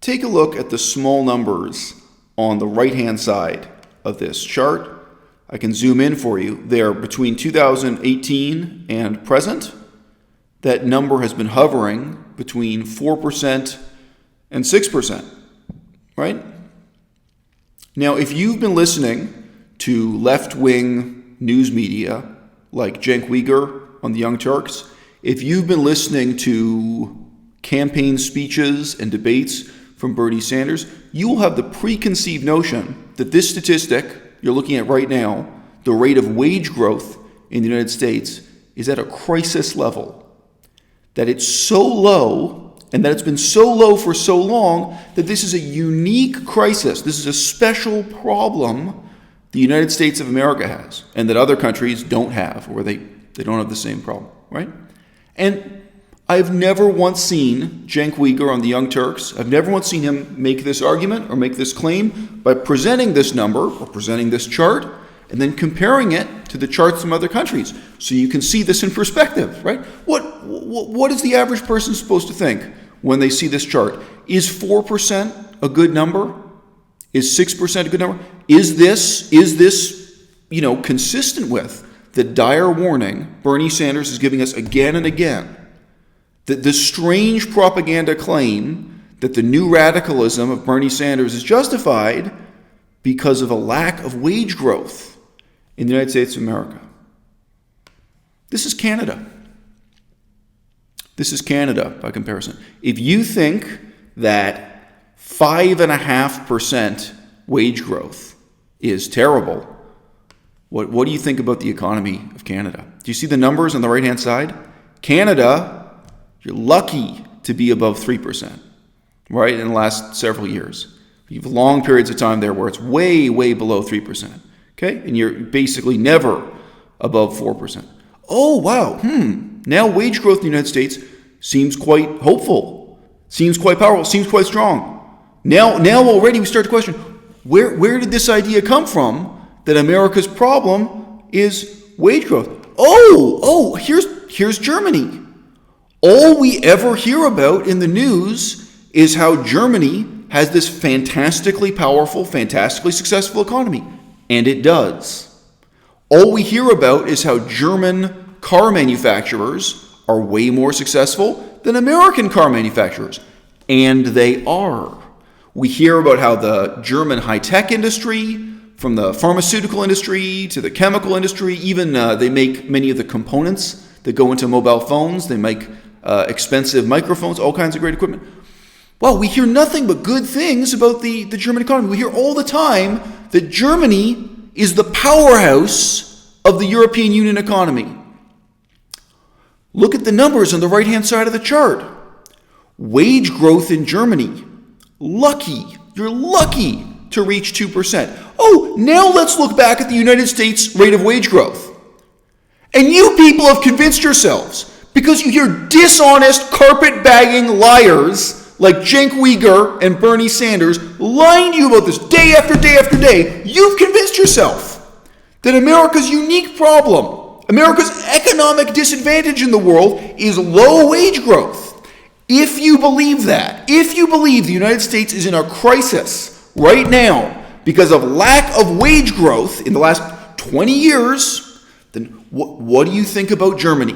Take a look at the small numbers on the right-hand side of this chart. I can zoom in for you. They are between 2018 and present. That number has been hovering between 4% and 6%, right? Now, if you've been listening to left-wing news media like Cenk Uygur on the Young Turks, if you've been listening to campaign speeches and debates from Bernie Sanders, you will have the preconceived notion that this statistic you're looking at right now, the rate of wage growth in the United States, is at a crisis level. That it's so low, and that it's been so low for so long, that this is a unique crisis. This is a special problem the United States of America has, and that other countries don't have, or they don't have the same problem, right? And I've never once seen Cenk Uygur on the Young Turks, I've never once seen him make this argument or make this claim by presenting this number or presenting this chart and then comparing it to the charts from other countries. So you can see this in perspective, right? What is the average person supposed to think when they see this chart? Is 4% a good number? Is 6% a good number? Is this consistent with the dire warning Bernie Sanders is giving us again and again? The strange propaganda claim that the new radicalism of Bernie Sanders is justified because of a lack of wage growth in the United States of America. This is Canada. This is Canada by comparison. If you think that 5.5% wage growth is terrible, what do you think about the economy of Canada? Do you see the numbers on the right-hand side? Canada, you're lucky to be above 3%, right, in the last several years. You have long periods of time there where it's way, way below 3%, okay? And you're basically never above 4%. Oh, wow, now wage growth in the United States seems quite hopeful, seems quite powerful, seems quite strong. Now already we start to question, where did this idea come from that America's problem is wage growth? Here's Germany. All we ever hear about in the news is how Germany has this fantastically powerful, fantastically successful economy. And it does. All we hear about is how German car manufacturers are way more successful than American car manufacturers. And they are. We hear about how the German high-tech industry, from the pharmaceutical industry to the chemical industry, even they make many of the components that go into mobile phones. They make expensive microphones, all kinds of great equipment. Well, we hear nothing but good things about the German economy. We hear all the time that Germany is the powerhouse of the European Union economy. Look at the numbers on the right-hand side of the chart. Wage growth in Germany. You're lucky to reach 2%. Oh, now let's look back at the United States rate of wage growth. And you people have convinced yourselves, because you hear dishonest, carpet-bagging liars like Cenk Uygur and Bernie Sanders lying to you about this day after day after day, you've convinced yourself that America's unique problem, America's economic disadvantage in the world, is low wage growth. If you believe that, if you believe the United States is in a crisis right now because of lack of wage growth in the last 20 years, then what do you think about Germany?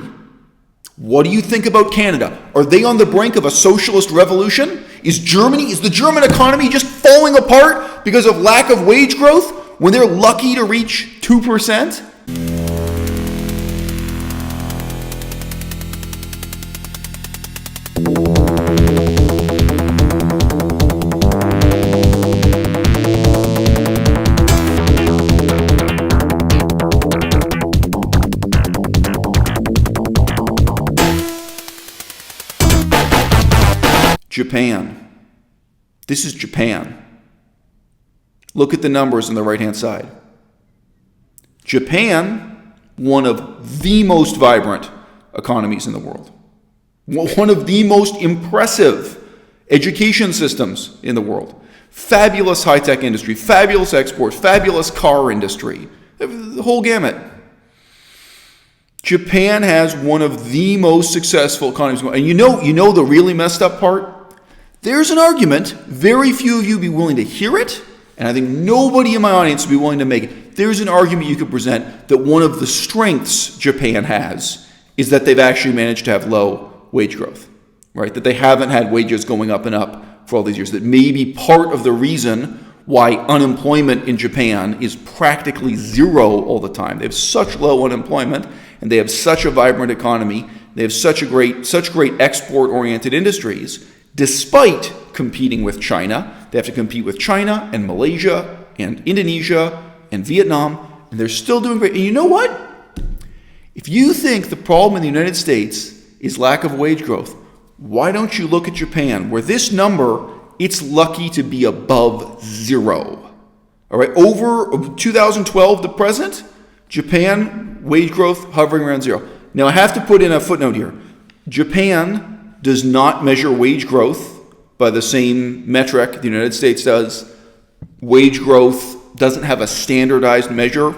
What do you think about Canada? Are they on the brink of a socialist revolution? Is the German economy just falling apart because of lack of wage growth when they're lucky to reach 2%? Japan. This is Japan. Look at the numbers on the right-hand side. Japan, one of the most vibrant economies in the world. One of the most impressive education systems in the world. Fabulous high-tech industry, fabulous exports, fabulous car industry, the whole gamut. Japan has one of the most successful economies. And you know the really messed up part? there's an argument, very few of you would be willing to hear it, and I think nobody in my audience would be willing to make it. There's an argument you could present that one of the strengths Japan has is that they've actually managed to have low wage growth, right? That they haven't had wages going up and up for all these years. That may be part of the reason why unemployment in Japan is practically zero all the time. They have such low unemployment, and they have such a vibrant economy. They have such great export-oriented industries, despite competing with China. They have to compete with China and Malaysia and Indonesia and Vietnam, and they're still doing great. And you know what? If you think the problem in the United States is lack of wage growth, why don't you look at Japan, where this number, it's lucky to be above zero. All right, over 2012 to present, Japan wage growth hovering around zero. Now I have to put in a footnote here. Japan does not measure wage growth by the same metric the United States does. Wage growth doesn't have a standardized measure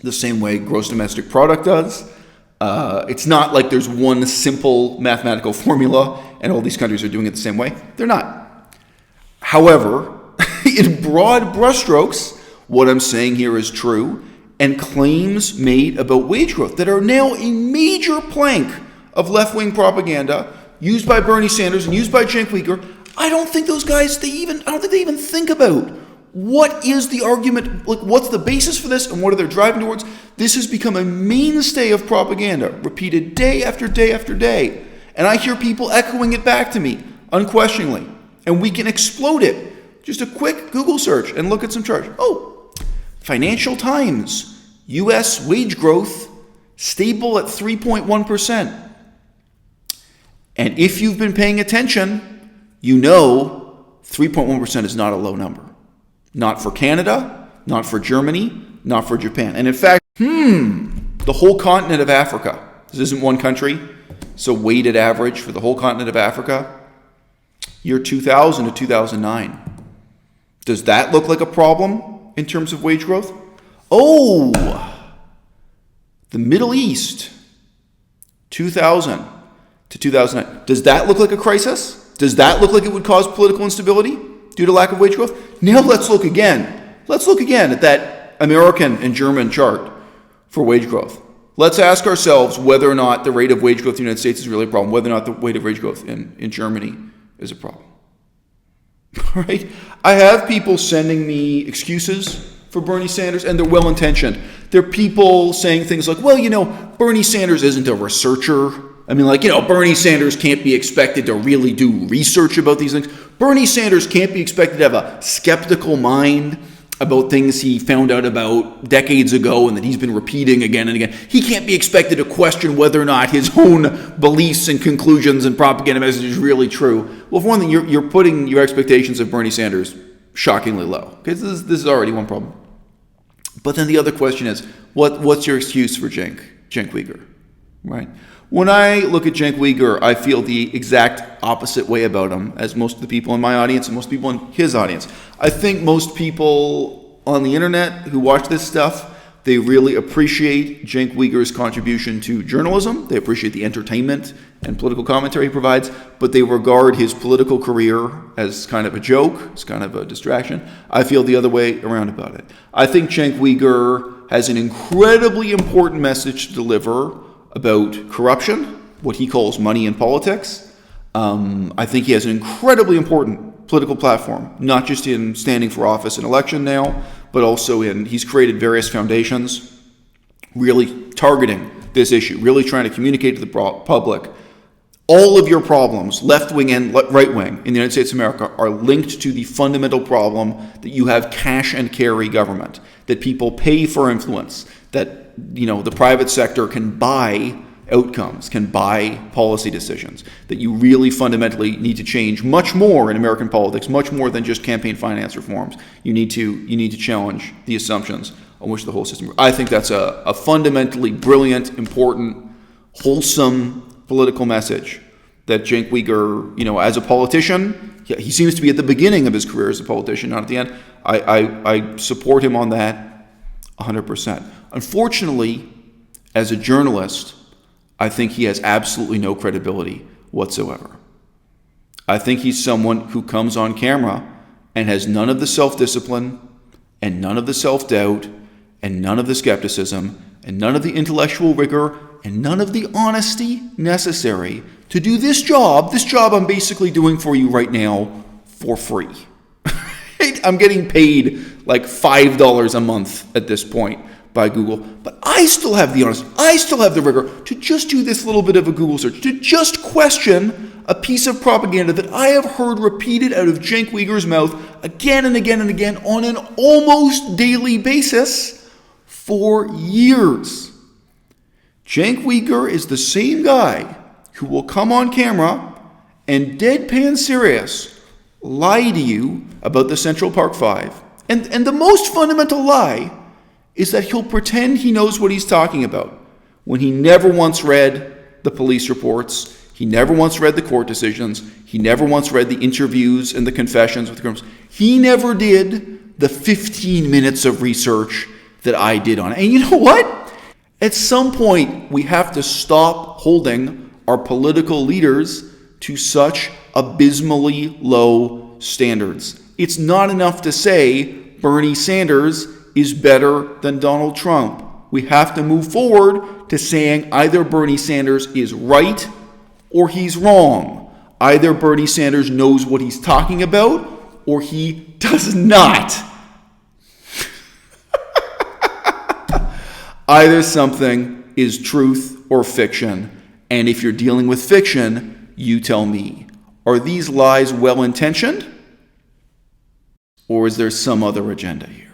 the same way gross domestic product does. It's not like there's one simple mathematical formula and all these countries are doing it the same way. They're not. However, in broad brushstrokes, what I'm saying here is true, and claims made about wage growth that are now a major plank of left-wing propaganda used by Bernie Sanders and used by Cenk Uygur. I don't think those guys, I don't think they even think about what is the argument, like what's the basis for this and what are they driving towards. This has become a mainstay of propaganda, repeated day after day after day. And I hear people echoing it back to me, unquestioningly. And we can explode it. Just a quick Google search and look at some charts. Oh, Financial Times, U.S. wage growth stable at 3.1%. And if you've been paying attention, you know 3.1% is not a low number. Not for Canada, not for Germany, not for Japan. And in fact, the whole continent of Africa, this isn't one country, so weighted average for the whole continent of Africa, year 2000 to 2009. Does that look like a problem in terms of wage growth? Oh, the Middle East, 2000 to 2009. Does that look like a crisis? Does that look like it would cause political instability due to lack of wage growth? Now let's look again. Let's look again at that American and German chart for wage growth. Let's ask ourselves whether or not the rate of wage growth in the United States is really a problem, whether or not the rate of wage growth in Germany is a problem. Right? I have people sending me excuses for Bernie Sanders, and they're well-intentioned. They're people saying things like, well, Bernie Sanders isn't a researcher. I mean, Bernie Sanders can't be expected to really do research about these things. Bernie Sanders can't be expected to have a skeptical mind about things he found out about decades ago and that he's been repeating again and again. He can't be expected to question whether or not his own beliefs and conclusions and propaganda message is really true. Well, for one thing, you're putting your expectations of Bernie Sanders shockingly low. Okay, this is already one problem. But then the other question is, what's your excuse for Cenk Uygur, right? When I look at Cenk Uygur, I feel the exact opposite way about him as most of the people in my audience and most people in his audience. I think most people on the internet who watch this stuff, they really appreciate Cenk Uygur's contribution to journalism. They appreciate the entertainment and political commentary he provides, but they regard his political career as kind of a joke, as kind of a distraction. I feel the other way around about it. I think Cenk Uygur has an incredibly important message to deliver about corruption, what he calls money in politics. I think he has an incredibly important political platform, not just in standing for office and election now, but also he's created various foundations really targeting this issue, really trying to communicate to the public. All of your problems, left-wing and right-wing in the United States of America, are linked to the fundamental problem that you have cash and carry government, that people pay for influence, that the private sector can buy outcomes, can buy policy decisions, that you really fundamentally need to change much more in American politics, much more than just campaign finance reforms. You need to challenge the assumptions on which the whole system. I think that's a fundamentally brilliant, important, wholesome political message that Cenk Uygur, as a politician, he seems to be at the beginning of his career as a politician, not at the end. I support him on that 100%. Unfortunately, as a journalist, I think he has absolutely no credibility whatsoever. I think he's someone who comes on camera and has none of the self-discipline and none of the self-doubt and none of the skepticism and none of the intellectual rigor and none of the honesty necessary to do this job I'm basically doing for you right now for free. I'm getting paid like $5 a month at this point by Google, but I still have the honesty, I still have the rigor to just do this little bit of a Google search, to just question a piece of propaganda that I have heard repeated out of Cenk Uygur's mouth again and again and again on an almost daily basis for years. Cenk Uygur is the same guy who will come on camera and deadpan serious lie to you about the Central Park Five. And the most fundamental lie is that he'll pretend he knows what he's talking about when he never once read the police reports, he never once read the court decisions, he never once read the interviews and the confessions with the criminals. He never did the 15 minutes of research that I did on it. And you know what? At some point, we have to stop holding our political leaders to such abysmally low standards. It's not enough to say Bernie Sanders is better than Donald Trump. We have to move forward to saying either Bernie Sanders is right or he's wrong. Either Bernie Sanders knows what he's talking about or he does not. Either something is truth or fiction. And if you're dealing with fiction, you tell me. Are these lies well-intentioned? Or is there some other agenda here?